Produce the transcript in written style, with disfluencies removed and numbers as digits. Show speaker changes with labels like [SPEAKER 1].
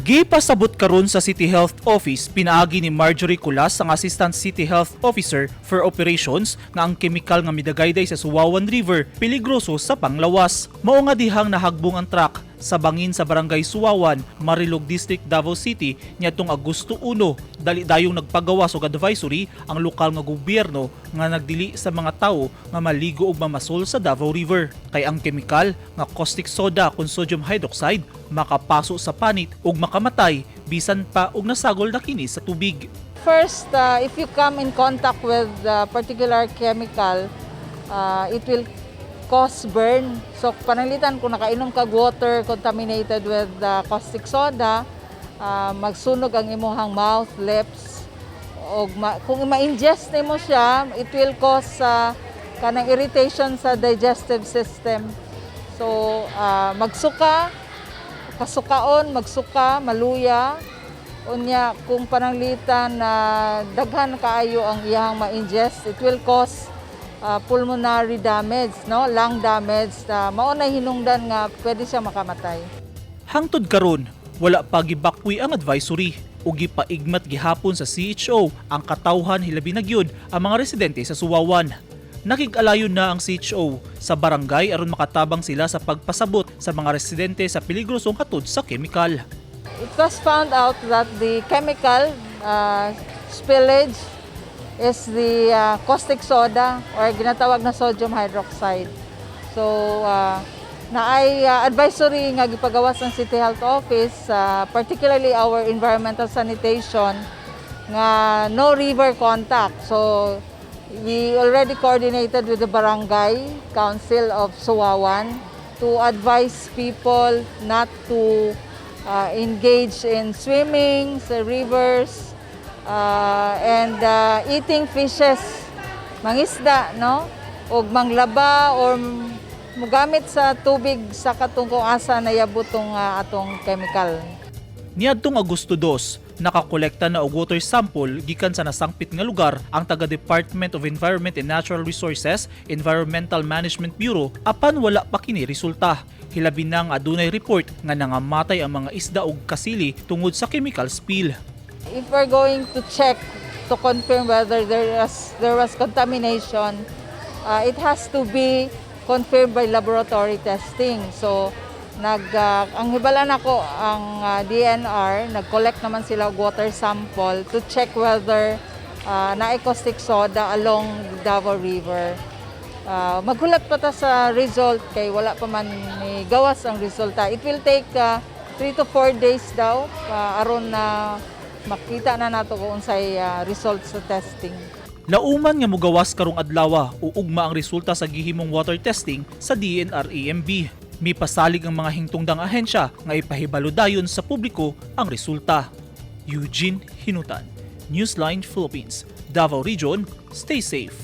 [SPEAKER 1] Gipasabot karon sa City Health Office pinaagi ni Marjorie Culas ang Assistant City Health Officer for Operations nga ang kemikal nga midagayday sa Suwawan River peligroso sa panglawas. Mao nga dihang nahagbong ang truck sa bangin sa Barangay Suwawan, Marilog District, Davao City niadtong Agosto 1. Dali dayong nagpagawas og advisory ang lokal nga gobyerno nga nagdili sa mga tawo nga maligo og mamasol sa Davao River. Kay ang kemikal nga caustic soda kun sodium hydroxide makapaso sa panit ug makamatay bisan pa og nasagol na kini sa tubig.
[SPEAKER 2] First, if you come in contact with the particular chemical, it will cause burn. So panalitan kung nakainom kag water contaminated with caustic soda, magsunog ang imuhang mouth, lips. O kung ma-ingest nimo siya, it will cause kanang irritation sa digestive system. So kasukaon, magsuka, maluya. Unya kung pananglitan na daghan kaayo ang iyang ma-ingest, it will cause pulmonary damage, no, lung damage, mao na hinungdan nga pwede siya makamatay.
[SPEAKER 1] Hangtod karon, wala pa gibakwi ang advisory ug gipaigmat gihapon sa CHO ang katawhan hilabi na gyud ang mga residente sa Suwawan. Nakig-alayon na ang CHO sa barangay aron makatabang sila sa pagpasabot sa mga residente sa peligrosong hatod sa kemikal.
[SPEAKER 2] It was found out that the chemical spillage is the caustic soda or ginatawag na sodium hydroxide. So, naay advisory nga gipagawas ng City Health Office, particularly our environmental sanitation, nga no river contact. So, we already coordinated with the Barangay Council of Suwawan to advise people not to engage in swimming sa rivers, and eating fishes, mangisda, no? O manglaba or mugamit sa tubig sa katong kung asa nayabot tong atong chemical.
[SPEAKER 1] Niadtong Agosto 2, nakakolekta na og water sample gikan sa nasangpit nga lugar ang taga Department of Environment and Natural Resources Environmental Management Bureau apan wala pa kini resulta. Hilabi na nga adunay report nga nangamatay ang mga isda ug kasili tungod sa chemical spill.
[SPEAKER 2] If we're going to check to confirm whether there was contamination, it has to be confirmed by laboratory testing. So, ang hibalan ako ang DNR, nag-collect naman sila water sample to check whether naay caustic soda along the Davao River. Maghulat pa ta sa result kay wala pa man ni gawas ang resulta. It will take 3 to 4 days daw aron na makita na nato kung unsay result sa testing.
[SPEAKER 1] Lauman nga mogawas karong adlaw uugma ang resulta sa gihimong water testing sa DNR-EMB. Mipasalig ang mga hingtungdang ahensya nga ipahibalo dayon sa publiko ang resulta. Eugene Hinutan, Newsline Philippines, Davao Region, stay safe.